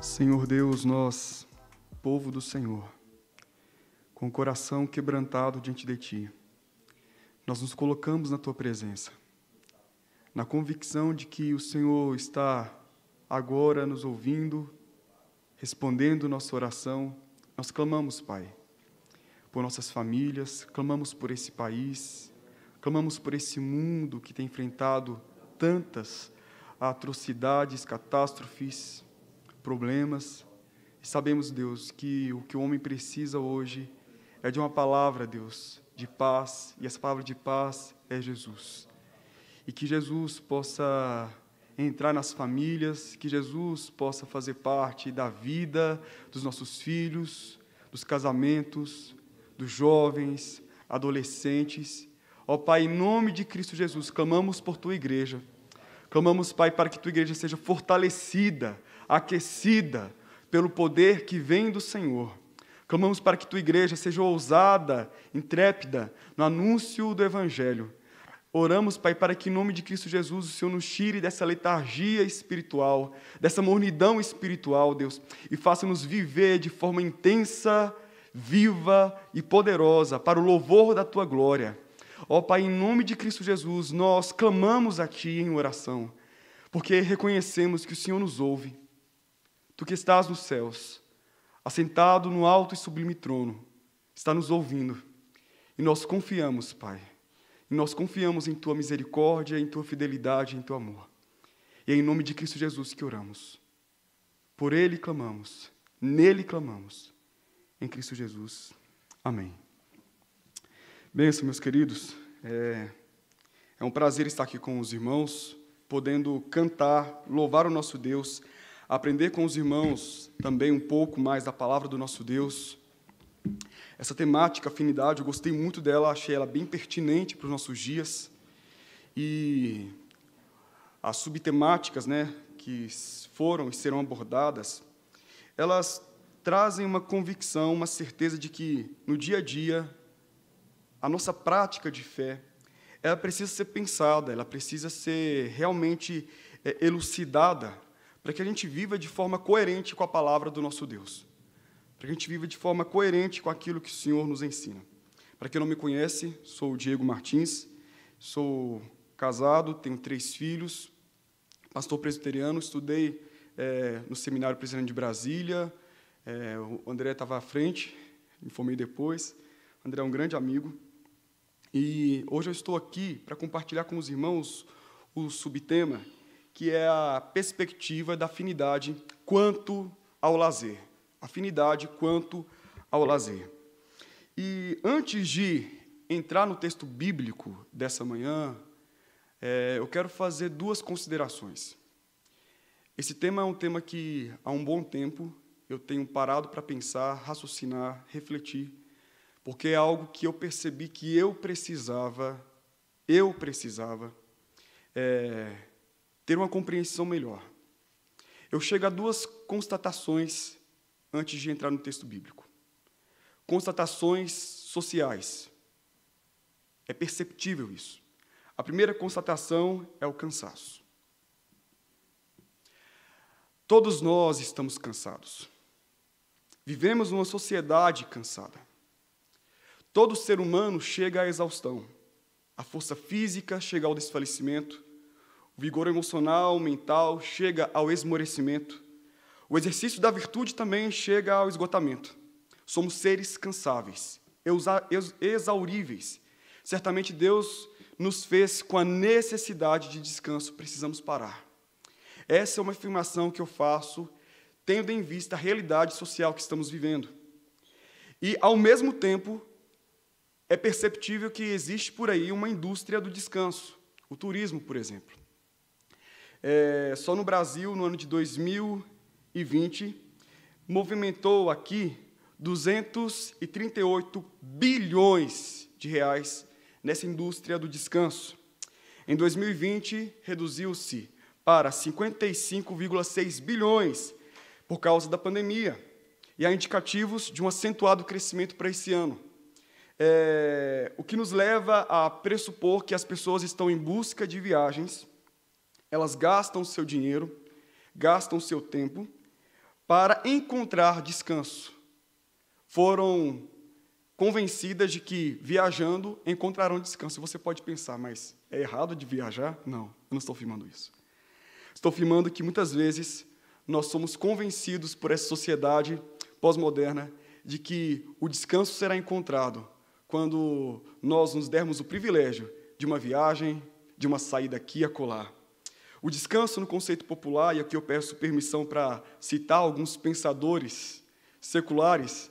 Senhor Deus, nós, povo do Senhor, com o coração quebrantado diante de Ti, nós nos colocamos na Tua presença, na convicção de que o Senhor está agora nos ouvindo, respondendo nossa oração. Nós clamamos, Pai, por nossas famílias, clamamos por esse país, clamamos por esse mundo que tem enfrentado tantas atrocidades, catástrofes, problemas, e sabemos, Deus, que o que o homem precisa hoje é de uma palavra, Deus, de paz, e essa palavra de paz é Jesus. E que Jesus possa entrar nas famílias, que Jesus possa fazer parte da vida dos nossos filhos, dos casamentos, dos jovens, adolescentes. Ó Pai, em nome de Cristo Jesus, clamamos por Tua igreja. Clamamos, Pai, para que Tua igreja seja fortalecida, aquecida pelo poder que vem do Senhor. Clamamos para que Tua igreja seja ousada, intrépida no anúncio do Evangelho. Oramos, Pai, para que em nome de Cristo Jesus o Senhor nos tire dessa letargia espiritual, dessa mornidão espiritual, Deus, e faça-nos viver de forma intensa, viva e poderosa para o louvor da Tua glória. Ó Pai, em nome de Cristo Jesus, nós clamamos a Ti em oração, porque reconhecemos que o Senhor nos ouve. Tu que estás nos céus, assentado no alto e sublime trono, está nos ouvindo. E nós confiamos, Pai, e nós confiamos em Tua misericórdia, em Tua fidelidade, em Teu amor. E é em nome de Cristo Jesus que oramos. Por Ele clamamos, nele clamamos, em Cristo Jesus. Amém. Benção, meus queridos. É um prazer estar aqui com os irmãos, podendo cantar, louvar o nosso Deus, aprender com os irmãos também um pouco mais da palavra do nosso Deus. Essa temática, afinidade, eu gostei muito dela, achei ela bem pertinente para os nossos dias. E as subtemáticas, que foram e serão abordadas, elas trazem uma convicção, uma certeza de que, no dia a dia, a nossa prática de fé, ela precisa ser pensada, ela precisa ser realmente elucidada, para que a gente viva de forma coerente com a palavra do nosso Deus, para que a gente viva de forma coerente com aquilo que o Senhor nos ensina. Para quem não me conhece, sou o Diego Martins, sou casado, tenho 3 filhos, pastor presbiteriano, estudei no Seminário Presbiteriano de Brasília, o André estava à frente, me formei depois. O André é um grande amigo. E hoje eu estou aqui para compartilhar com os irmãos o subtema, que é a perspectiva da afinidade quanto ao lazer. Afinidade quanto ao lazer. E antes de entrar no texto bíblico dessa manhã, eu quero fazer 2 considerações. Esse tema é um tema que, há um bom tempo, eu tenho parado para pensar, raciocinar, refletir, porque é algo que eu percebi que eu precisava ter uma compreensão melhor. Eu chego a 2 constatações antes de entrar no texto bíblico. Constatações sociais. É perceptível isso. A primeira constatação é o cansaço. Todos nós estamos cansados. Vivemos numa sociedade cansada. Todo ser humano chega à exaustão. A força física chega ao desfalecimento. O vigor emocional, mental, chega ao esmorecimento. O exercício da virtude também chega ao esgotamento. Somos seres cansáveis, exauríveis. Certamente Deus nos fez com a necessidade de descanso, precisamos parar. Essa é uma afirmação que eu faço, tendo em vista a realidade social que estamos vivendo. E, ao mesmo tempo, é perceptível que existe por aí uma indústria do descanso, o turismo, por exemplo. Só no Brasil, no ano de 2020, movimentou aqui 238 bilhões de reais nessa indústria do descanso. Em 2020, reduziu-se para 55,6 bilhões por causa da pandemia, e há indicativos de um acentuado crescimento para esse ano. O que nos leva a pressupor que as pessoas estão em busca de viagens, elas gastam o seu dinheiro, gastam o seu tempo, para encontrar descanso. Foram convencidas de que, viajando, encontrarão descanso. Você pode pensar, mas é errado de viajar? Não, eu não estou afirmando isso. Estou afirmando que, muitas vezes, nós somos convencidos por essa sociedade pós-moderna de que o descanso será encontrado quando nós nos dermos o privilégio de uma viagem, de uma saída aqui e acolá. O descanso, no conceito popular, e aqui eu peço permissão para citar alguns pensadores seculares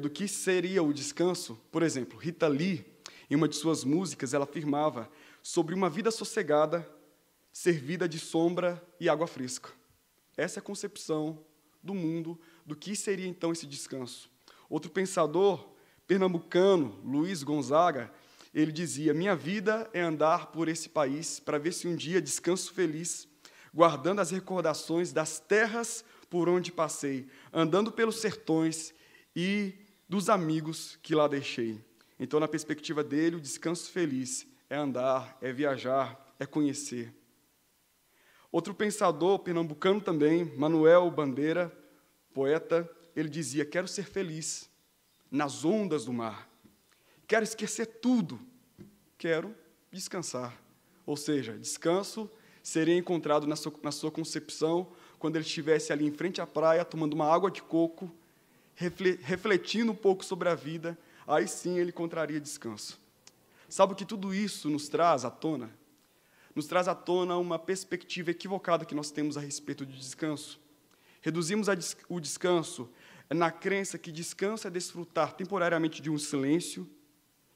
do que seria o descanso. Por exemplo, Rita Lee, em uma de suas músicas, ela afirmava sobre uma vida sossegada, servida de sombra e água fresca. Essa é a concepção do mundo, do que seria, então, esse descanso. Outro pensador pernambucano, Luiz Gonzaga, ele dizia: minha vida é andar por esse país para ver se um dia descanso feliz, guardando as recordações das terras por onde passei, andando pelos sertões e dos amigos que lá deixei. Então, na perspectiva dele, o descanso feliz é andar, é viajar, é conhecer. Outro pensador pernambucano também, Manuel Bandeira, poeta, ele dizia: quero ser feliz nas ondas do mar. Quero esquecer tudo. Quero descansar. Ou seja, descanso seria encontrado na sua concepção quando ele estivesse ali em frente à praia, tomando uma água de coco, refletindo um pouco sobre a vida, aí sim ele encontraria descanso. Sabe o que tudo isso nos traz à tona? Nos traz à tona uma perspectiva equivocada que nós temos a respeito de descanso. Reduzimos o descanso na crença que descanso é desfrutar temporariamente de um silêncio.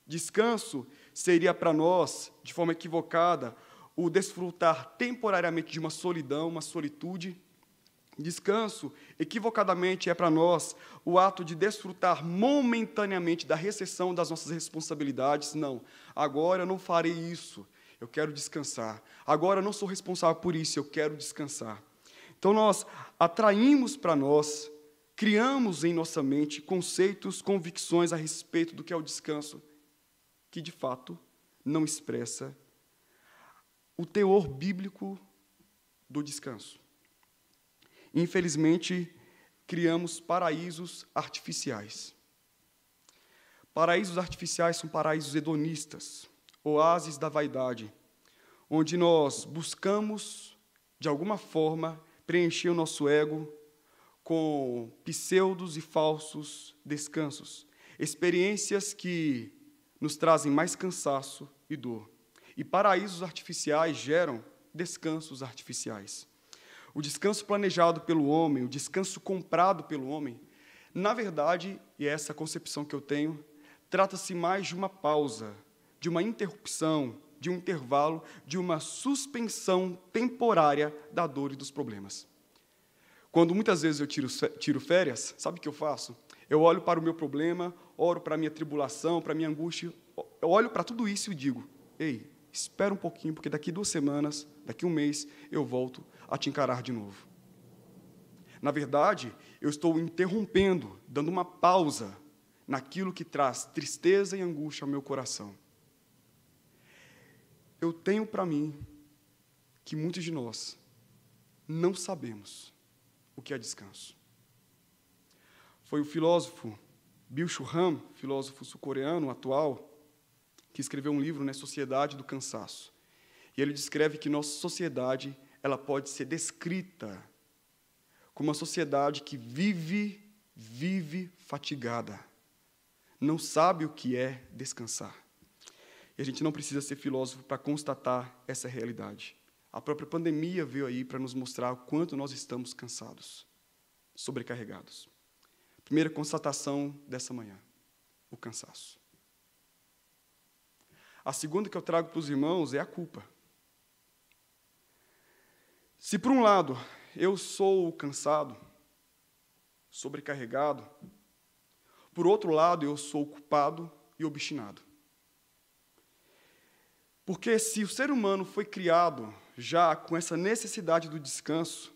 Descanso seria para nós, de forma equivocada, o desfrutar temporariamente de uma solidão, uma solitude. Descanso, equivocadamente, é para nós o ato de desfrutar momentaneamente da recessão das nossas responsabilidades. Não, agora eu não farei isso, eu quero descansar. Agora eu não sou responsável por isso, eu quero descansar. Então, nós atraímos para nós, criamos em nossa mente conceitos, convicções a respeito do que é o descanso, que, de fato, não expressa o teor bíblico do descanso. Infelizmente, criamos paraísos artificiais. Paraísos artificiais são paraísos hedonistas, oásis da vaidade, onde nós buscamos, de alguma forma, preencher o nosso ego com pseudos e falsos descansos, experiências que nos trazem mais cansaço e dor. E paraísos artificiais geram descansos artificiais. O descanso planejado pelo homem, o descanso comprado pelo homem, na verdade, e é essa concepção que eu tenho, trata-se mais de uma pausa, de uma interrupção, de um intervalo, de uma suspensão temporária da dor e dos problemas. Quando muitas vezes eu tiro férias, sabe o que eu faço? Eu olho para o meu problema, oro para a minha tribulação, para a minha angústia, eu olho para tudo isso e digo: ei, espera um pouquinho, porque daqui 2 semanas, daqui 1 mês, eu volto a te encarar de novo. Na verdade, eu estou interrompendo, dando uma pausa naquilo que traz tristeza e angústia ao meu coração. Eu tenho para mim que muitos de nós não sabemos o que é descanso. Foi o filósofo Byung-Chul Han, filósofo sul-coreano atual, que escreveu um livro, Sociedade do Cansaço. E ele descreve que nossa sociedade ela pode ser descrita como uma sociedade que vive fatigada, não sabe o que é descansar. E a gente não precisa ser filósofo para constatar essa realidade. A própria pandemia veio aí para nos mostrar o quanto nós estamos cansados, sobrecarregados. Primeira constatação dessa manhã, o cansaço. A segunda que eu trago para os irmãos é a culpa. Se, por um lado, eu sou cansado, sobrecarregado, por outro lado, eu sou culpado e obstinado. Porque se o ser humano foi criado já com essa necessidade do descanso,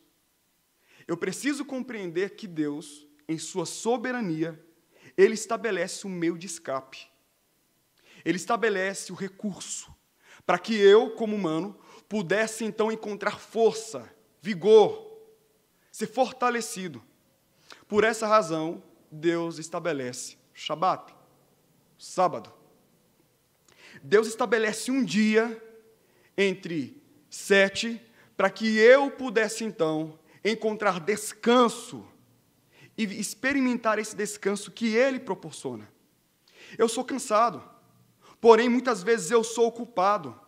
eu preciso compreender que Deus, em sua soberania, Ele estabelece um meio de escape. Ele estabelece o recurso para que eu, como humano, pudesse então encontrar força, vigor, ser fortalecido. Por essa razão, Deus estabelece Shabat, sábado. Deus estabelece um dia entre 7 para que eu pudesse então encontrar descanso e experimentar esse descanso que Ele proporciona. Eu sou cansado, porém muitas vezes eu sou o culpado.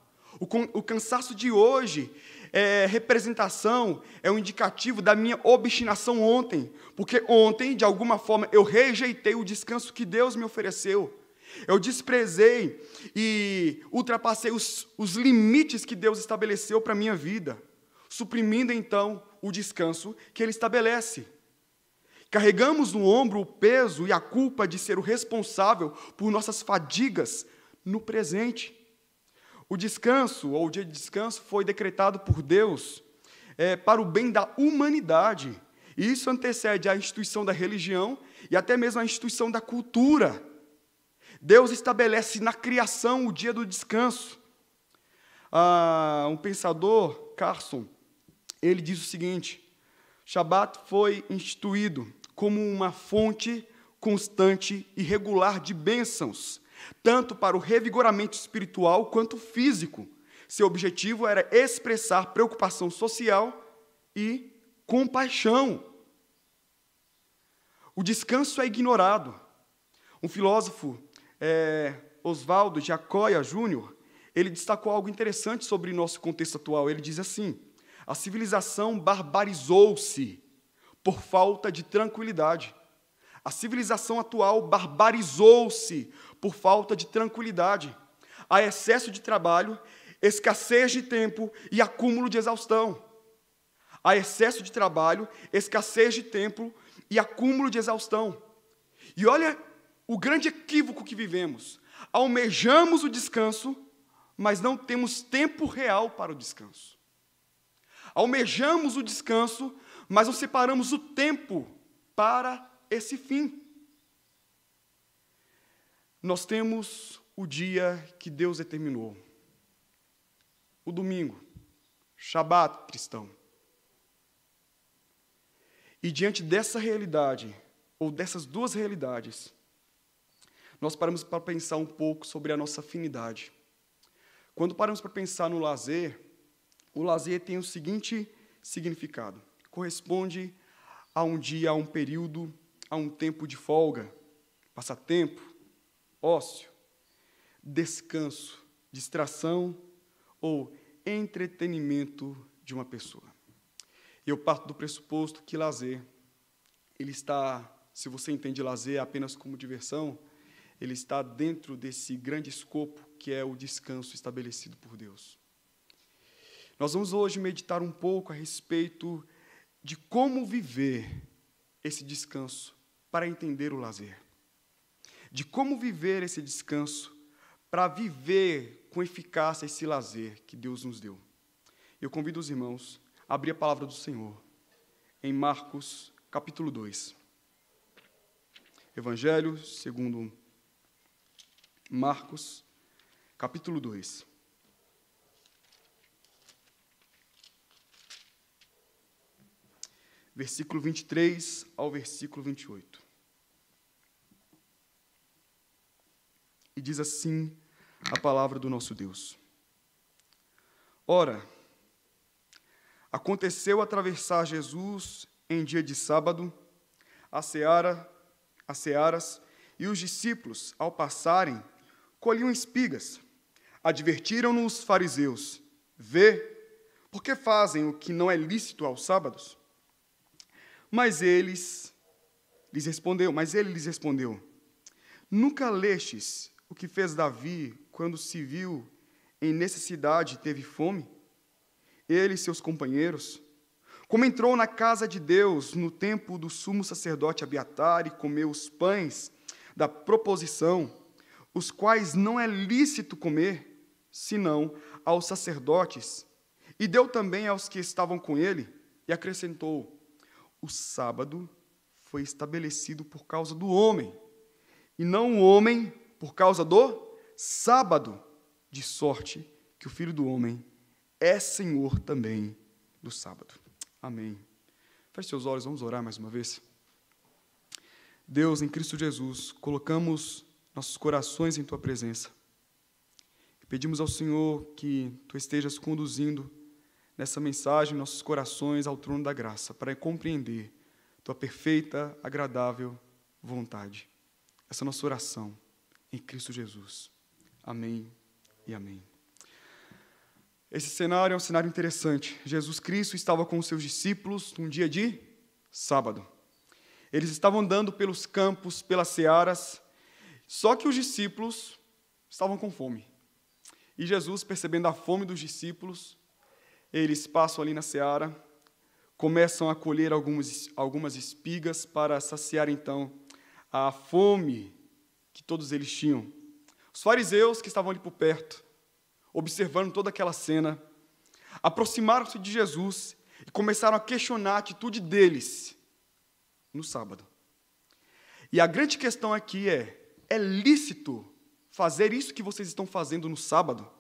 O cansaço de hoje é representação, é um indicativo da minha obstinação ontem, porque ontem, de alguma forma, eu rejeitei o descanso que Deus me ofereceu. Eu desprezei e ultrapassei os limites que Deus estabeleceu para a minha vida, suprimindo, então, o descanso que Ele estabelece. Carregamos no ombro o peso e a culpa de ser o responsável por nossas fadigas no presente. O descanso, ou o dia de descanso, foi decretado por Deus para o bem da humanidade. E isso antecede a instituição da religião e até mesmo a instituição da cultura. Deus estabelece na criação o dia do descanso. Um pensador, Carson, ele diz o seguinte: Shabat foi instituído como uma fonte constante e regular de bênçãos, tanto para o revigoramento espiritual quanto físico. Seu objetivo era expressar preocupação social e compaixão. O descanso é ignorado. Um filósofo, Oswaldo Giacoya Jr., ele destacou algo interessante sobre nosso contexto atual. Ele diz assim: a civilização barbarizou-se por falta de tranquilidade. A civilização atual barbarizou-se por falta de tranquilidade. Há excesso de trabalho, escassez de tempo e acúmulo de exaustão. Há excesso de trabalho, escassez de tempo e acúmulo de exaustão. E olha o grande equívoco que vivemos. Almejamos o descanso, mas não temos tempo real para o descanso. Almejamos o descanso, mas não separamos o tempo para esse fim. Nós temos o dia que Deus determinou. O domingo, Shabat cristão. E diante dessa realidade, ou dessas duas realidades, nós paramos para pensar um pouco sobre a nossa afinidade. Quando paramos para pensar no lazer, o lazer tem o seguinte significado: corresponde a um dia, a um período, a um tempo de folga, passatempo, ócio, descanso, distração ou entretenimento de uma pessoa. Eu parto do pressuposto que lazer, ele está, se você entende lazer apenas como diversão, ele está dentro desse grande escopo que é o descanso estabelecido por Deus. Nós vamos hoje meditar um pouco a respeito de como viver esse descanso para entender o lazer. De como viver esse descanso para viver com eficácia esse lazer que Deus nos deu. Eu convido os irmãos a abrir a palavra do Senhor em Marcos, capítulo 2. Evangelho segundo Marcos, capítulo 2. Versículo 23 ao versículo 28. E diz assim a palavra do nosso Deus. Ora, aconteceu atravessar Jesus em dia de sábado, as searas, e os discípulos, ao passarem, colhiam espigas. Advertiram-no os fariseus: vê, por que fazem o que não é lícito aos sábados? Mas ele lhes respondeu: nunca lestes o que fez Davi quando se viu em necessidade, teve fome? Ele e seus companheiros? Como entrou na casa de Deus no tempo do sumo sacerdote Abiatar e comeu os pães da proposição, os quais não é lícito comer, senão aos sacerdotes, e deu também aos que estavam com ele, e acrescentou: o sábado foi estabelecido por causa do homem, e não o homem por causa do sábado, de sorte que o Filho do Homem é Senhor também do sábado. Amém. Feche seus olhos, vamos orar mais uma vez. Deus, em Cristo Jesus, colocamos nossos corações em Tua presença. E pedimos ao Senhor que Tu estejas conduzindo nessa mensagem nossos corações ao trono da graça, para compreender Tua perfeita, agradável vontade. Essa é a nossa oração em Cristo Jesus. Amém e amém. Esse cenário é um cenário interessante. Jesus Cristo estava com os seus discípulos num dia de sábado. Eles estavam andando pelos campos, pelas searas, só que os discípulos estavam com fome. E Jesus, percebendo a fome dos discípulos, eles passam ali na seara, começam a colher algumas espigas para saciar, então, a fome que todos eles tinham. Os fariseus que estavam ali por perto, observando toda aquela cena, aproximaram-se de Jesus e começaram a questionar a atitude deles no sábado. E a grande questão aqui é lícito fazer isso que vocês estão fazendo no sábado?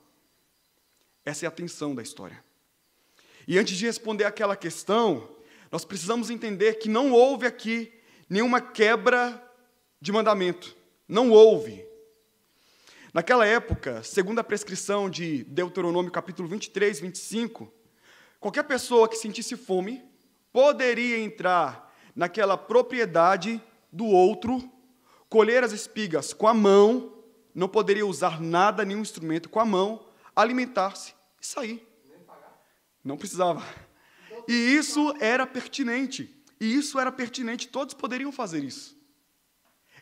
Essa é a tensão da história. E antes de responder aquela questão, nós precisamos entender que não houve aqui nenhuma quebra de mandamento. Não houve. Naquela época, segundo a prescrição de Deuteronômio capítulo 23, 25, qualquer pessoa que sentisse fome poderia entrar naquela propriedade do outro, colher as espigas com a mão, não poderia usar nada, nenhum instrumento, com a mão, alimentar-se e sair. Não precisava. E isso era pertinente. Todos poderiam fazer isso.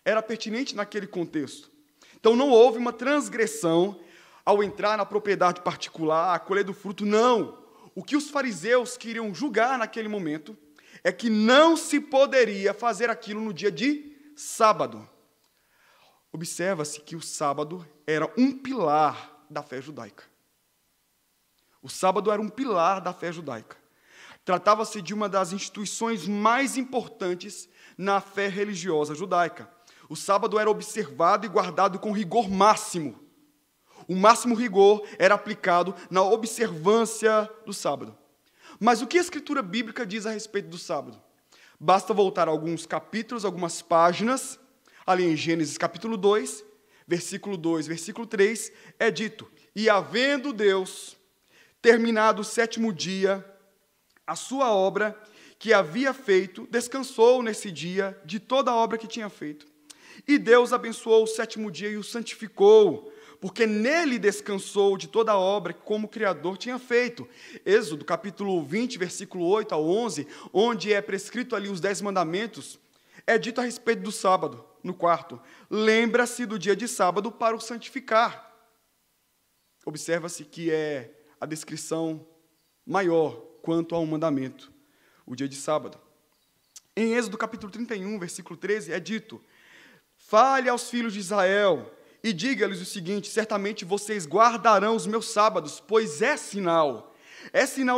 Era pertinente naquele contexto. Então, não houve uma transgressão ao entrar na propriedade particular, a colher do fruto, não. O que os fariseus queriam julgar naquele momento é que não se poderia fazer aquilo no dia de sábado. Observa-se que o sábado era um pilar da fé judaica. O sábado era um pilar da fé judaica. Tratava-se de uma das instituições mais importantes na fé religiosa judaica. O sábado era observado e guardado com rigor máximo. O máximo rigor era aplicado na observância do sábado. Mas o que a Escritura Bíblica diz a respeito do sábado? Basta voltar a alguns capítulos, algumas páginas, ali em Gênesis capítulo 2, versículo 2, versículo 3, é dito: e havendo Deus terminado o sétimo dia, a sua obra que havia feito, descansou nesse dia de toda a obra que tinha feito. E Deus abençoou o sétimo dia e o santificou, porque nele descansou de toda a obra que como Criador tinha feito. Êxodo, capítulo 20, versículo 8 ao 11, onde é prescrito ali os 10 mandamentos, é dito a respeito do sábado, no quarto: lembra-se do dia de sábado para o santificar. Observa-se que é a descrição maior quanto ao mandamento, o dia de sábado. Em Êxodo, capítulo 31, versículo 13, é dito: fale aos filhos de Israel e diga-lhes o seguinte: certamente vocês guardarão os meus sábados, pois é sinal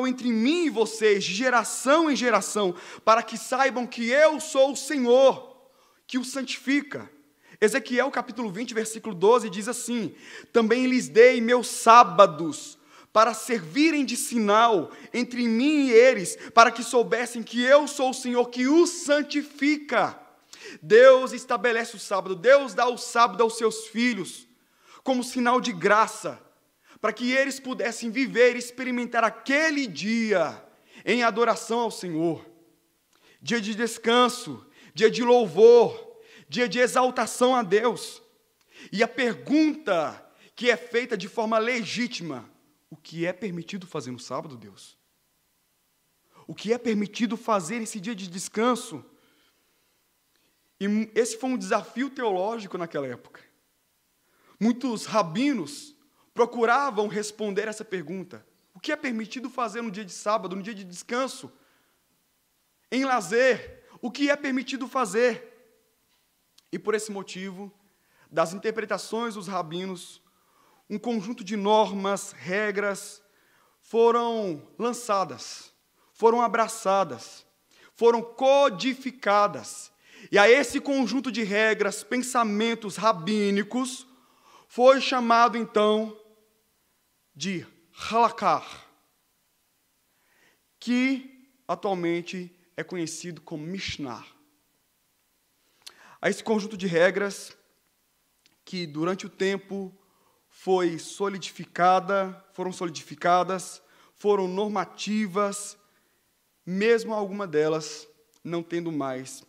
entre mim e vocês, de geração em geração, para que saibam que eu sou o Senhor, que os santifica. Ezequiel, capítulo 20, versículo 12, diz assim: também lhes dei meus sábados, para servirem de sinal entre mim e eles, para que soubessem que eu sou o Senhor, que os santifica. Deus estabelece o sábado, Deus dá o sábado aos seus filhos, como sinal de graça, para que eles pudessem viver e experimentar aquele dia em adoração ao Senhor. Dia de descanso, dia de louvor, dia de exaltação a Deus. E a pergunta que é feita de forma legítima: o que é permitido fazer no sábado, Deus? O que é permitido fazer nesse dia de descanso? E esse foi um desafio teológico naquela época. Muitos rabinos procuravam responder essa pergunta. O que é permitido fazer no dia de sábado, no dia de descanso? Em lazer, o que é permitido fazer? E por esse motivo, das interpretações dos rabinos, um conjunto de normas, regras, foram lançadas, foram abraçadas, foram codificadas. E a esse conjunto de regras, pensamentos rabínicos, foi chamado então de halakha, que atualmente é conhecido como Mishnah. A esse conjunto de regras que durante o tempo foram solidificadas, foram normativas, mesmo alguma delas não tendo mais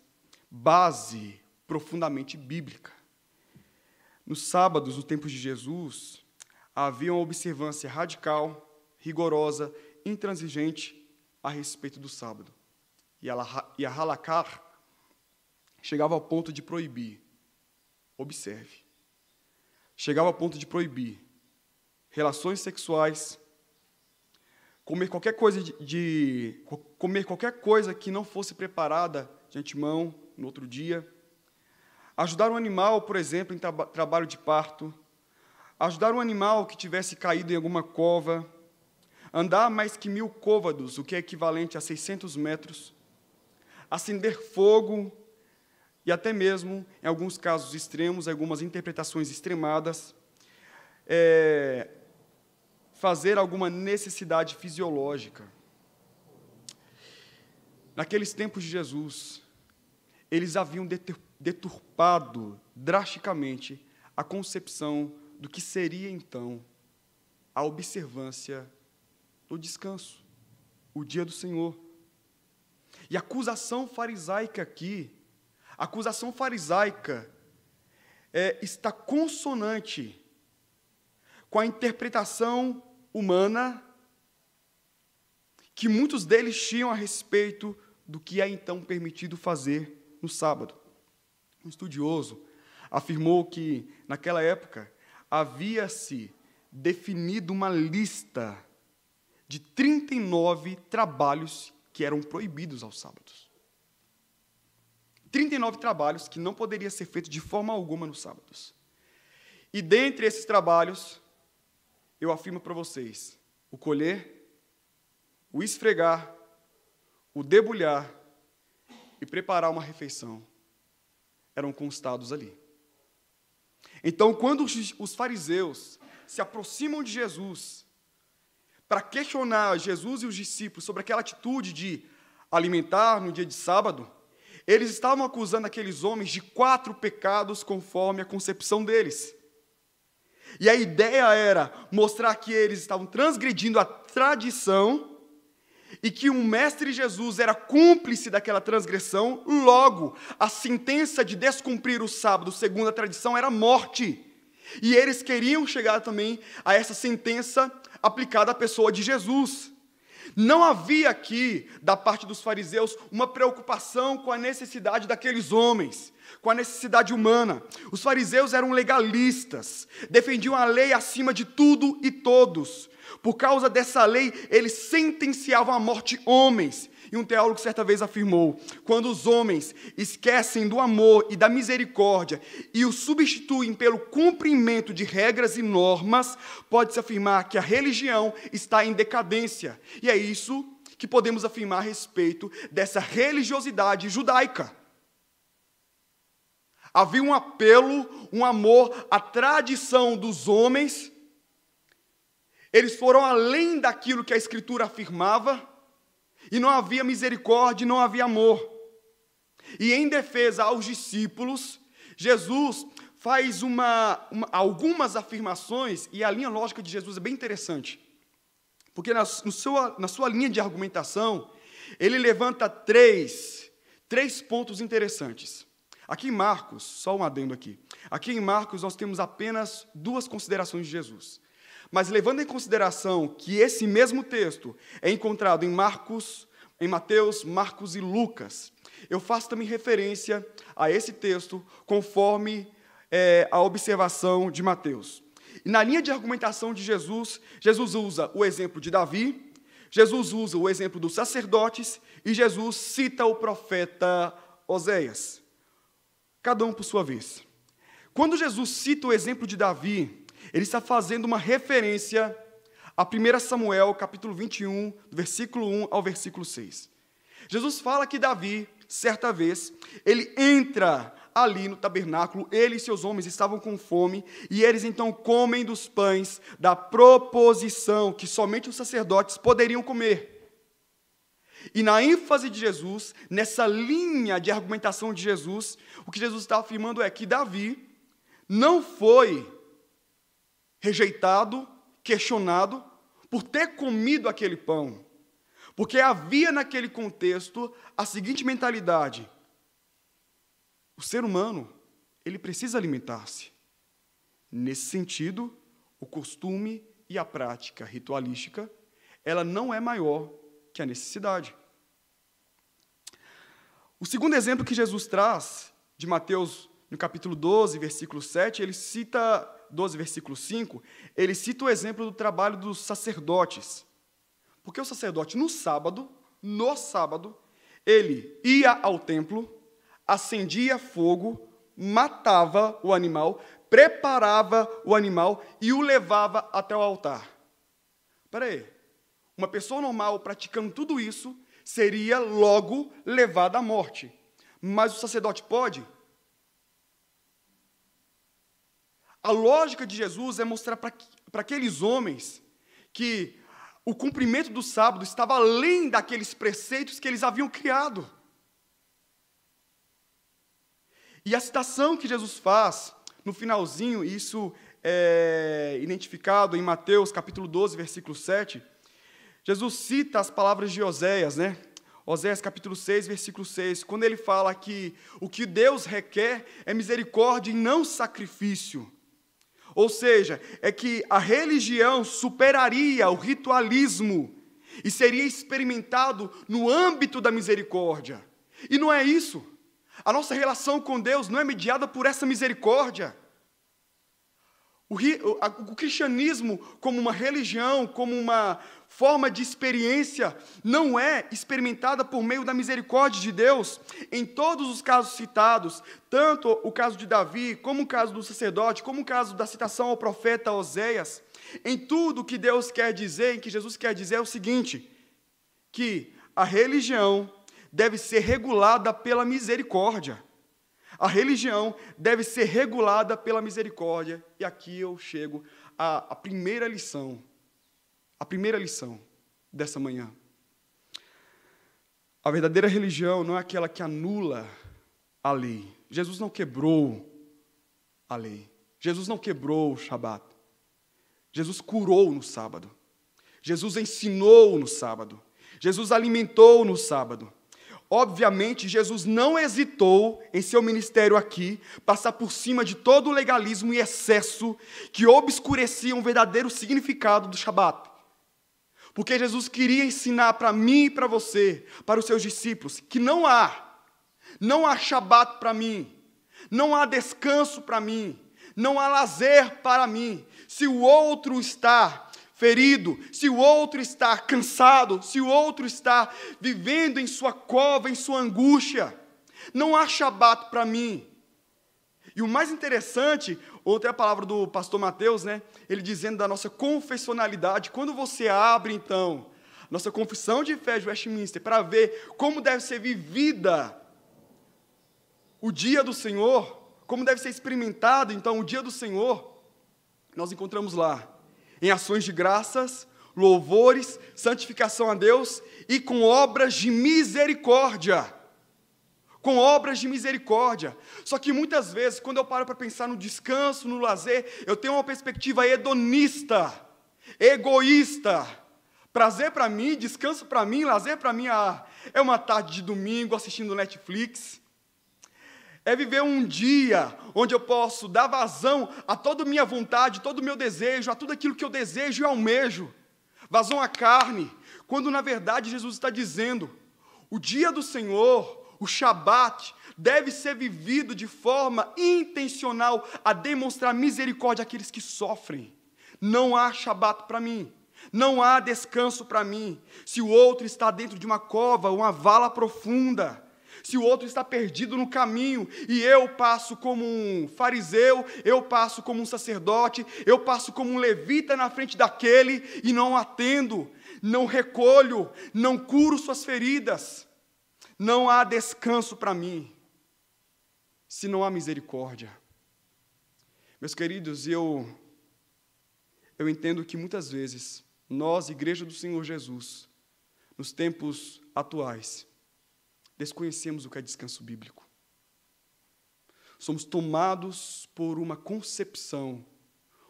base profundamente bíblica. Nos sábados, no tempo de Jesus, havia uma observância radical, rigorosa, intransigente a respeito do sábado. E a halakha chegava ao ponto de proibir. Observe. Chegava ao ponto de proibir relações sexuais, comer qualquer coisa que não fosse preparada de antemão no outro dia, ajudar um animal, por exemplo, em trabalho de parto, ajudar um animal que tivesse caído em alguma cova, andar mais que 1000 côvados, o que é equivalente a 600 metros, acender fogo e até mesmo, em alguns casos extremos, algumas interpretações extremadas, fazer alguma necessidade fisiológica. Naqueles tempos de Jesus, eles haviam deturpado drasticamente a concepção do que seria, então, a observância do descanso, o dia do Senhor. E a acusação farisaica aqui, está consonante com a interpretação humana que muitos deles tinham a respeito do que é então permitido fazer no sábado. Um estudioso afirmou que, naquela época, havia-se definido uma lista de 39 trabalhos que eram proibidos aos sábados. 39 trabalhos que não poderiam ser feitos de forma alguma nos sábados. E dentre esses trabalhos, eu afirmo para vocês, o colher, o esfregar, o debulhar e preparar uma refeição eram constados ali. Então, quando os fariseus se aproximam de Jesus para questionar Jesus e os discípulos sobre aquela atitude de alimentar no dia de sábado, eles estavam acusando aqueles homens de 4 pecados conforme a concepção deles. E a ideia era mostrar que eles estavam transgredindo a tradição e que o Mestre Jesus era cúmplice daquela transgressão, logo, a sentença de descumprir o sábado, segundo a tradição, era morte. E eles queriam chegar também a essa sentença aplicada à pessoa de Jesus. Não havia aqui, da parte dos fariseus, uma preocupação com a necessidade daqueles homens, com a necessidade humana. Os fariseus eram legalistas, defendiam a lei acima de tudo e todos. Por causa dessa lei, eles sentenciavam à morte homens. E um teólogo certa vez afirmou, quando os homens esquecem do amor e da misericórdia e o substituem pelo cumprimento de regras e normas, pode-se afirmar que a religião está em decadência. E é isso que podemos afirmar a respeito dessa religiosidade judaica. Havia um apelo, um amor à tradição dos homens. Eles foram além daquilo que a Escritura afirmava, e não havia misericórdia, não havia amor. E em defesa aos discípulos, Jesus faz algumas afirmações, e a linha lógica de Jesus é bem interessante, porque na sua linha de argumentação, ele levanta três pontos interessantes. Aqui em Marcos, só um adendo aqui, aqui em Marcos nós temos apenas 2 considerações de Jesus. Mas levando em consideração que esse mesmo texto é encontrado em Mateus, Marcos e Lucas, eu faço também referência a esse texto conforme a observação de Mateus. E na linha de argumentação de Jesus, Jesus usa o exemplo de Davi, Jesus usa o exemplo dos sacerdotes e Jesus cita o profeta Oséias. Cada um por sua vez. Quando Jesus cita o exemplo de Davi, ele está fazendo uma referência a 1 Samuel, capítulo 21, do versículo 1 ao versículo 6. Jesus fala que Davi, certa vez, ele entra ali no tabernáculo, ele e seus homens estavam com fome, e eles então comem dos pães da proposição que somente os sacerdotes poderiam comer. E na ênfase de Jesus, nessa linha de argumentação de Jesus, o que Jesus está afirmando é que Davi não foi rejeitado, questionado, por ter comido aquele pão. Porque havia naquele contexto a seguinte mentalidade: o ser humano, ele precisa alimentar-se. Nesse sentido, o costume e a prática ritualística, ela não é maior que a necessidade. O segundo exemplo que Jesus traz, de Mateus, no capítulo 12, versículo 7, ele cita, 12, versículo 5, ele cita o exemplo do trabalho dos sacerdotes. Porque o sacerdote, no sábado, ele ia ao templo, acendia fogo, matava o animal, preparava o animal e o levava até o altar. Espera aí, uma pessoa normal praticando tudo isso seria logo levada à morte. Mas o sacerdote pode? A lógica de Jesus é mostrar para aqueles homens que o cumprimento do sábado estava além daqueles preceitos que eles haviam criado. E a citação que Jesus faz, no finalzinho, isso é identificado em Mateus, capítulo 12, versículo 7, Jesus cita as palavras de Oséias, né? Oséias, capítulo 6, versículo 6, quando ele fala que o que Deus requer é misericórdia e não sacrifício. Ou seja, é que a religião superaria o ritualismo e seria experimentado no âmbito da misericórdia. E não é isso. A nossa relação com Deus não é mediada por essa misericórdia. O cristianismo, como uma religião, como uma forma de experiência, não é experimentada por meio da misericórdia de Deus. Em todos os casos citados, tanto o caso de Davi, como o caso do sacerdote, como o caso da citação ao profeta Oséias, em tudo o que Deus quer dizer, em que Jesus quer dizer é o seguinte, que a religião deve ser regulada pela misericórdia. A religião deve ser regulada pela misericórdia. E aqui eu chego à primeira lição dessa manhã. A verdadeira religião não é aquela que anula a lei. Jesus não quebrou a lei. Jesus não quebrou o Shabat. Jesus curou no sábado. Jesus ensinou no sábado. Jesus alimentou no sábado. Obviamente, Jesus não hesitou em seu ministério aqui passar por cima de todo o legalismo e excesso que obscureciam o verdadeiro significado do Shabat. Porque Jesus queria ensinar para mim e para você, para os seus discípulos, que não há Shabat para mim, não há descanso para mim, não há lazer para mim, se o outro está ferido, se o outro está cansado, se o outro está vivendo em sua cova, em sua angústia. Não há Shabat para mim. E o mais interessante, ontem a palavra do pastor Mateus, né, ele dizendo da nossa confessionalidade, quando você abre, então, nossa confissão de fé de Westminster, para ver como deve ser vivida o dia do Senhor, como deve ser experimentado, então, o dia do Senhor, nós encontramos lá, em ações de graças, louvores, santificação a Deus e com obras de misericórdia. Com obras de misericórdia. Só que muitas vezes, quando eu paro para pensar no descanso, no lazer, eu tenho uma perspectiva hedonista, egoísta. Prazer para mim, descanso para mim, lazer para mim é uma tarde de domingo assistindo Netflix. É viver um dia onde eu posso dar vazão a toda a minha vontade, todo o meu desejo, a tudo aquilo que eu desejo e almejo. Vazão à carne, quando na verdade Jesus está dizendo, o dia do Senhor, O Shabat deve ser vivido de forma intencional a demonstrar misericórdia àqueles que sofrem. Não há Shabat para mim. Não há descanso para mim. Se o outro está dentro de uma cova, uma vala profunda, se o outro está perdido no caminho, e eu passo como um fariseu, eu passo como um sacerdote, eu passo como um levita na frente daquele, e não atendo, não recolho, não curo suas feridas, não há descanso para mim, se não há misericórdia. Meus queridos, eu entendo que muitas vezes, nós, Igreja do Senhor Jesus, nos tempos atuais, desconhecemos o que é descanso bíblico. Somos tomados por uma concepção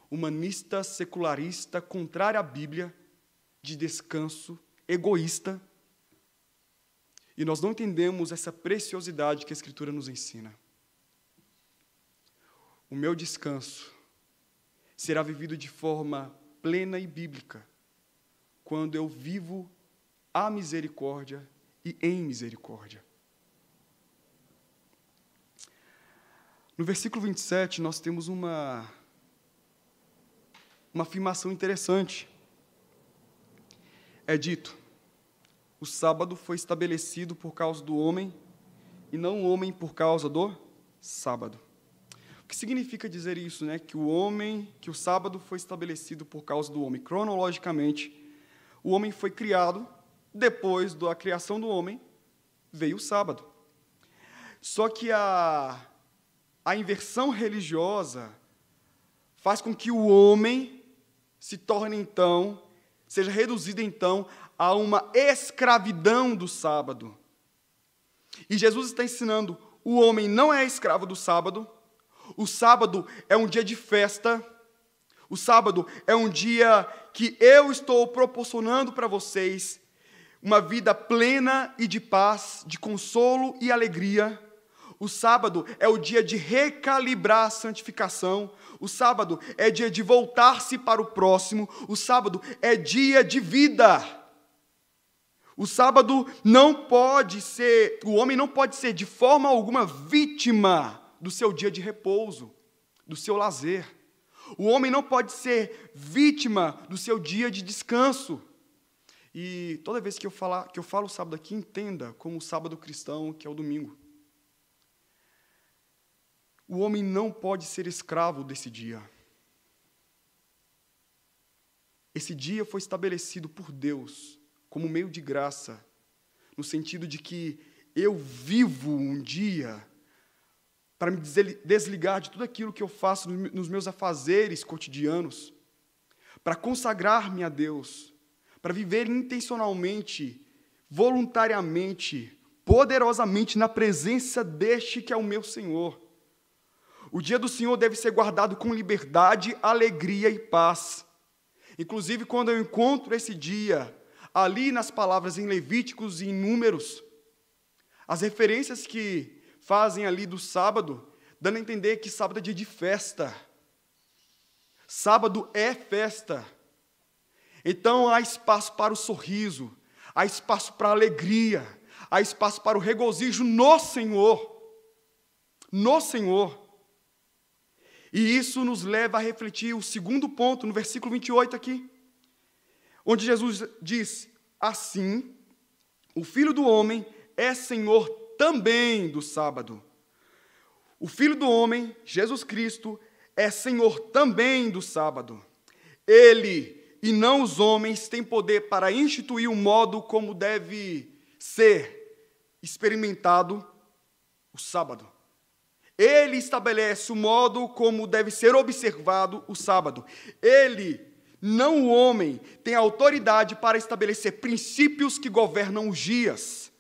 humanista, secularista, contrária à Bíblia, de descanso, egoísta, e nós não entendemos essa preciosidade que a Escritura nos ensina. O meu descanso será vivido de forma plena e bíblica, quando eu vivo a misericórdia e em misericórdia. No versículo 27, nós temos uma afirmação interessante. É dito: o sábado foi estabelecido por causa do homem, e não o homem por causa do sábado. O que significa dizer isso, né? Que o sábado foi estabelecido por causa do homem. Cronologicamente, o homem foi criado, depois da criação do homem, veio o sábado. Só que a inversão religiosa faz com que o homem se torne, então, seja reduzido, então, a uma escravidão do sábado. E Jesus está ensinando: o homem não é escravo do sábado, o sábado é um dia de festa, o sábado é um dia que eu estou proporcionando para vocês uma vida plena e de paz, de consolo e alegria. O sábado é o dia de recalibrar a santificação. O sábado é dia de voltar-se para o próximo. O sábado é dia de vida. O sábado não pode ser, o homem não pode ser de forma alguma vítima do seu dia de repouso, do seu lazer. O homem não pode ser vítima do seu dia de descanso. E toda vez que eu falo sábado aqui, entenda como o sábado cristão, que é o domingo. O homem não pode ser escravo desse dia. Esse dia foi estabelecido por Deus como meio de graça, no sentido de que eu vivo um dia para me desligar de tudo aquilo que eu faço nos meus afazeres cotidianos, para consagrar-me a Deus, para viver intencionalmente, voluntariamente, poderosamente na presença deste que é o meu Senhor. O dia do Senhor deve ser guardado com liberdade, alegria e paz. Inclusive, quando eu encontro esse dia, ali nas palavras em Levíticos e em Números, as referências que fazem ali do sábado, dando a entender que sábado é dia de festa. Sábado é festa. Então há espaço para o sorriso, há espaço para a alegria, há espaço para o regozijo no Senhor. No Senhor. E isso nos leva a refletir o segundo ponto, no versículo 28 aqui, onde Jesus diz: assim, o Filho do Homem é Senhor também do sábado. O Filho do Homem, Jesus Cristo, é Senhor também do sábado. Ele, e não os homens, têm poder para instituir o modo como deve ser experimentado o sábado. Ele estabelece o modo como deve ser observado o sábado. Ele, não o homem, tem autoridade para estabelecer princípios que governam os dias.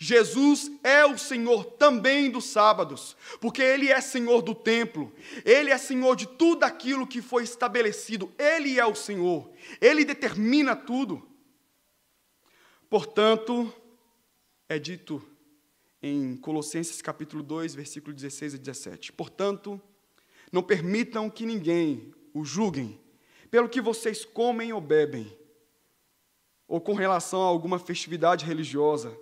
Jesus é o Senhor também dos sábados, porque Ele é Senhor do templo, Ele é Senhor de tudo aquilo que foi estabelecido, Ele é o Senhor, Ele determina tudo. Portanto, é dito em Colossenses capítulo 2, versículo 16 e 17, portanto, não permitam que ninguém o julguem pelo que vocês comem ou bebem, ou com relação a alguma festividade religiosa,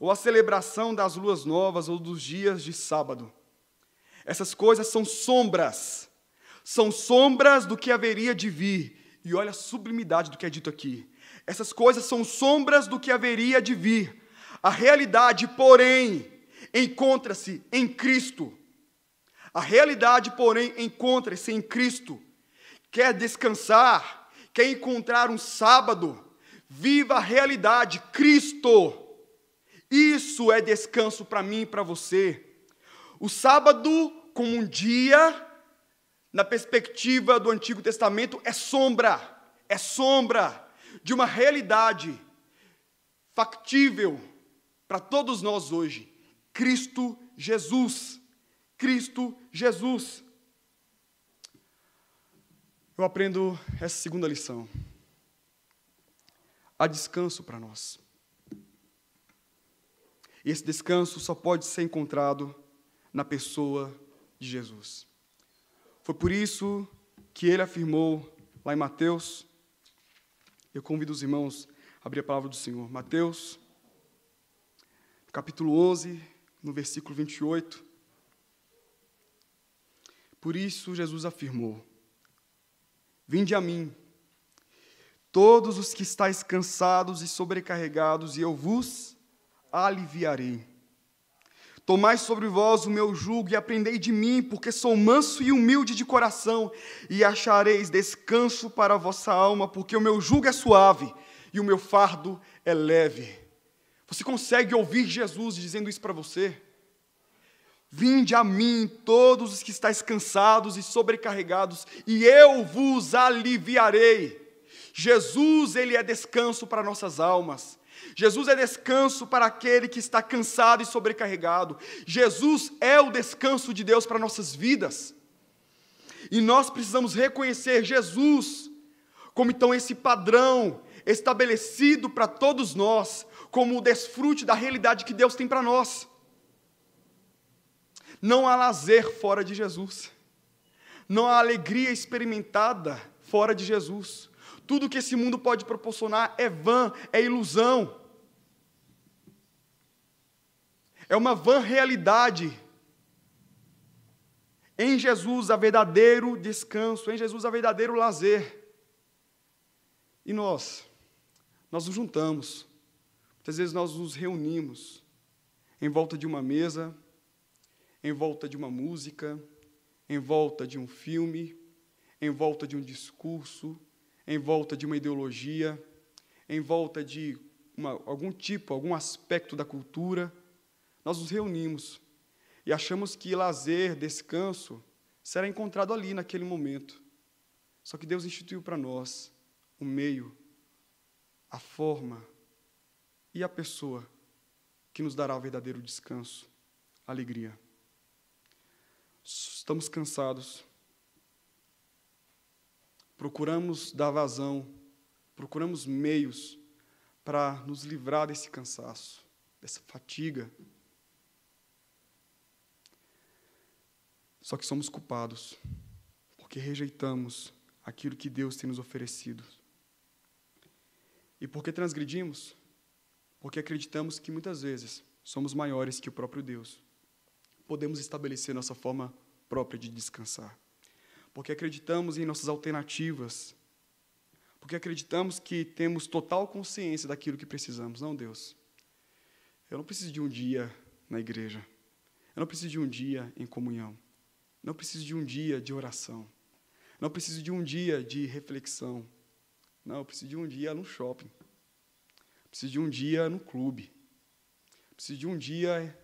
ou a celebração das luas novas, ou dos dias de sábado. Essas coisas são sombras do que haveria de vir. E olha a sublimidade do que é dito aqui. Essas coisas são sombras do que haveria de vir. A realidade, porém, encontra-se em Cristo. A realidade, porém, encontra-se em Cristo. Quer descansar, quer encontrar um sábado, viva a realidade, Cristo. Isso é descanso para mim e para você. O sábado, como um dia, na perspectiva do Antigo Testamento, é sombra de uma realidade factível para todos nós hoje. Cristo Jesus. Cristo Jesus. Eu aprendo essa segunda lição. Há descanso para nós. E esse descanso só pode ser encontrado na pessoa de Jesus. Foi por isso que ele afirmou lá em Mateus, eu convido os irmãos a abrir a palavra do Senhor. Mateus, capítulo 11, no versículo 28. Por isso Jesus afirmou: vinde a mim, todos os que estáis cansados e sobrecarregados, e eu vos aliviarei. Tomai sobre vós o meu jugo e aprendei de mim, porque sou manso e humilde de coração, e achareis descanso para a vossa alma, porque o meu jugo é suave e o meu fardo é leve. Você consegue ouvir Jesus dizendo isso para você? Vinde a mim, todos os que estáis cansados e sobrecarregados, e eu vos aliviarei. Jesus, ele é descanso para nossas almas. Jesus é descanso para aquele que está cansado e sobrecarregado. Jesus é o descanso de Deus para nossas vidas. E nós precisamos reconhecer Jesus como então esse padrão estabelecido para todos nós, como o desfrute da realidade que Deus tem para nós. Não há lazer fora de Jesus. Não há alegria experimentada fora de Jesus. Tudo que esse mundo pode proporcionar é vã, é ilusão. É uma vã realidade. Em Jesus há verdadeiro descanso, em Jesus há verdadeiro lazer. E nós nos juntamos, muitas vezes nós nos reunimos em volta de uma mesa, em volta de uma música, em volta de um filme, em volta de um discurso, em volta de uma ideologia, em volta de algum aspecto da cultura. Nós nos reunimos e achamos que lazer, descanso, será encontrado ali naquele momento. Só que Deus instituiu para nós o meio, a forma e a pessoa que nos dará o verdadeiro descanso, alegria. Estamos cansados, procuramos dar vazão, procuramos meios para nos livrar desse cansaço, dessa fatiga. Só que somos culpados, porque rejeitamos aquilo que Deus tem nos oferecido. E por que transgredimos? Porque acreditamos que muitas vezes somos maiores que o próprio Deus. Podemos estabelecer nossa forma própria de descansar. Porque acreditamos em nossas alternativas. Porque acreditamos que temos total consciência daquilo que precisamos. Não, Deus. Eu não preciso de um dia na igreja. Eu não preciso de um dia em comunhão. Não preciso de um dia de oração. Não preciso de um dia de reflexão. Não, eu preciso de um dia no shopping. Preciso de um dia no clube. Preciso de um dia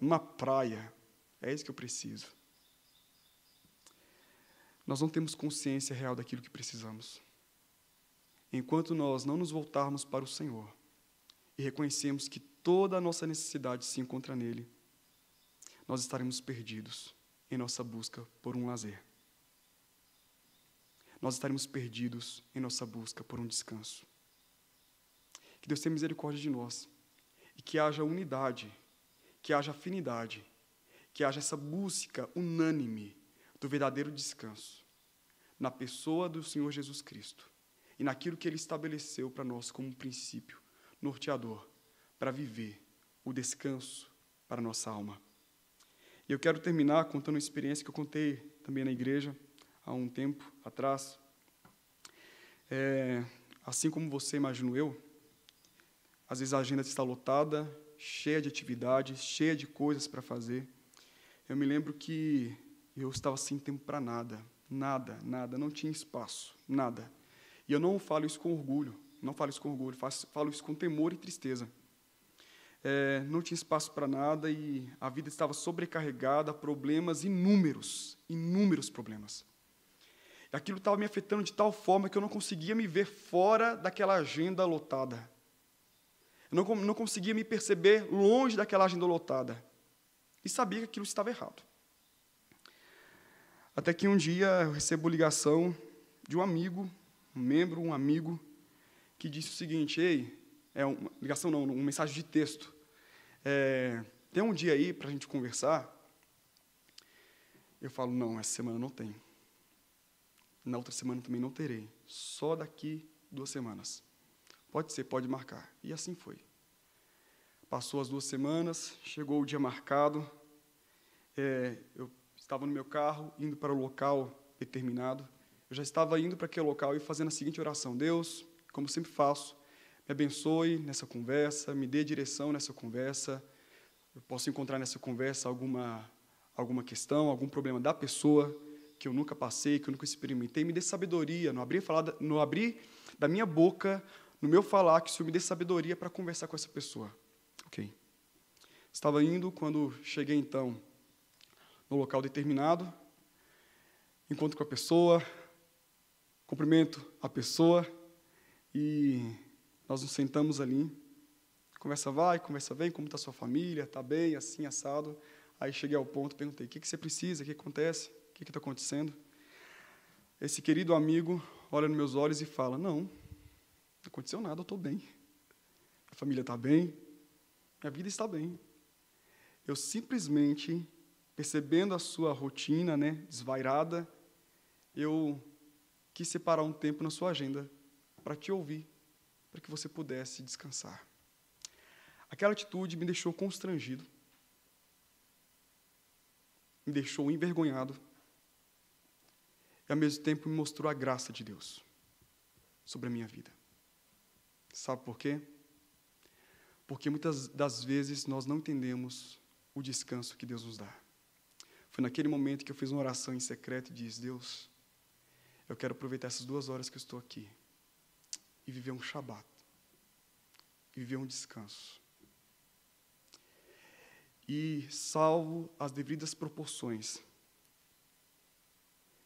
numa praia. É isso que eu preciso. Nós não temos consciência real daquilo que precisamos. Enquanto nós não nos voltarmos para o Senhor e reconhecemos que toda a nossa necessidade se encontra nele, nós estaremos perdidos em nossa busca por um lazer. Nós estaremos perdidos em nossa busca por um descanso. Que Deus tenha misericórdia de nós e que haja unidade, que haja afinidade, que haja essa busca unânime do verdadeiro descanso na pessoa do Senhor Jesus Cristo e naquilo que Ele estabeleceu para nós como um princípio norteador para viver o descanso para a nossa alma. E eu quero terminar contando uma experiência que eu contei também na igreja, há um tempo atrás. Assim como você, imagino eu, às vezes a agenda está lotada, cheia de atividades, cheia de coisas para fazer. Eu me lembro que eu estava sem tempo para nada, não tinha espaço, nada. E eu não falo isso com orgulho, falo isso com temor e tristeza. Não tinha espaço para nada e a vida estava sobrecarregada, problemas inúmeros problemas. Aquilo estava me afetando de tal forma que eu não conseguia me ver fora daquela agenda lotada. Eu não conseguia me perceber longe daquela agenda lotada. E sabia que aquilo estava errado. Até que um dia eu recebo ligação de um amigo, um amigo, que disse o seguinte: uma mensagem de texto. Tem um dia aí para a gente conversar? Eu falo, não, essa semana não tem. Na outra semana também não terei. Só daqui 2 semanas. Pode ser, pode marcar. E assim foi. Passou as 2 semanas, chegou o dia marcado. Eu estava no meu carro, indo para o local determinado. Eu já estava indo para aquele local e fazendo a seguinte oração: Deus, como sempre faço, me abençoe nessa conversa, me dê direção nessa conversa. Eu posso encontrar nessa conversa alguma questão, algum problema da pessoa que eu nunca passei, que eu nunca experimentei. Me dê sabedoria, não abrir da minha boca, no meu falar, que o Senhor me dê sabedoria para conversar com essa pessoa. Ok. Estava indo, quando cheguei, então, no local determinado, encontro com a pessoa, cumprimento a pessoa e nós nos sentamos ali. Conversa vai, conversa vem, como está sua família, está bem, assim, assado. Aí cheguei ao ponto, perguntei, o que você precisa, o que acontece, o que está acontecendo? Esse querido amigo olha nos meus olhos e fala, não aconteceu nada, eu estou bem. A família está bem, minha vida está bem. Eu simplesmente, percebendo a sua rotina, desvairada, eu quis separar um tempo na sua agenda para te ouvir, para que você pudesse descansar. Aquela atitude me deixou constrangido, me deixou envergonhado e, ao mesmo tempo, me mostrou a graça de Deus sobre a minha vida. Sabe por quê? Porque muitas das vezes nós não entendemos o descanso que Deus nos dá. Foi naquele momento que eu fiz uma oração em secreto e disse, Deus, eu quero aproveitar essas 2 horas que eu estou aqui e viver um Shabat, e viver um descanso. E, salvo as devidas proporções,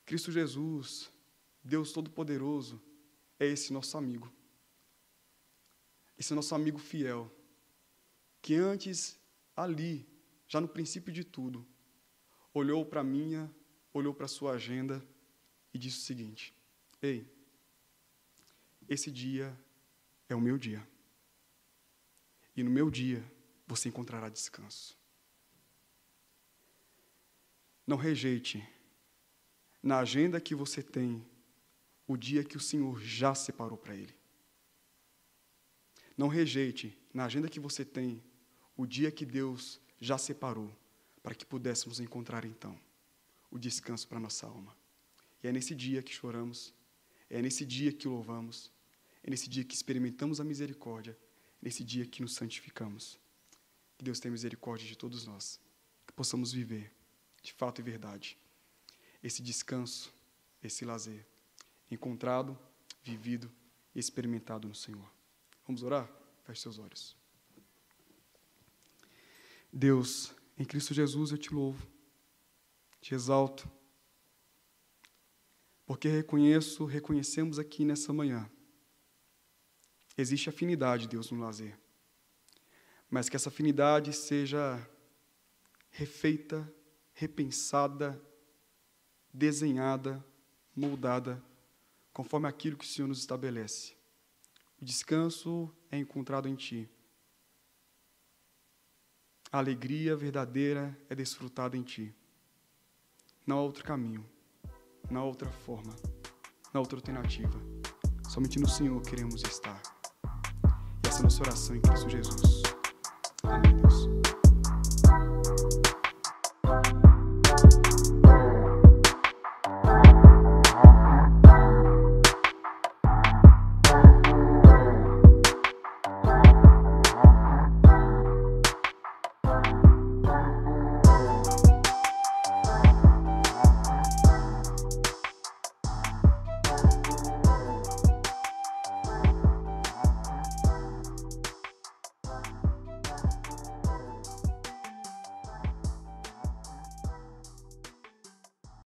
Cristo Jesus, Deus Todo-Poderoso, é esse nosso amigo. Esse nosso amigo fiel, que antes, ali, já no princípio de tudo, olhou para a minha, olhou para a sua agenda e disse o seguinte, ei, esse dia é o meu dia. E no meu dia você encontrará descanso. Não rejeite na agenda que você tem o dia que o Senhor já separou para Ele. Não rejeite na agenda que você tem o dia que Deus já separou para que pudéssemos encontrar, então, o descanso para a nossa alma. E é nesse dia que choramos, é nesse dia que louvamos, é nesse dia que experimentamos a misericórdia, é nesse dia que nos santificamos. Que Deus tenha misericórdia de todos nós, que possamos viver, de fato e verdade, esse descanso, esse lazer, encontrado, vivido e experimentado no Senhor. Vamos orar? Feche seus olhos. Deus, em Cristo Jesus eu te louvo, te exalto, porque reconhecemos aqui nessa manhã, existe afinidade, Deus, no lazer, mas que essa afinidade seja refeita, repensada, desenhada, moldada, conforme aquilo que o Senhor nos estabelece. O descanso é encontrado em Ti. A alegria verdadeira é desfrutada em Ti. Não há outro caminho, não há outra forma, não há outra alternativa. Somente no Senhor queremos estar. E essa é a nossa oração em Cristo Jesus. Amém, Deus.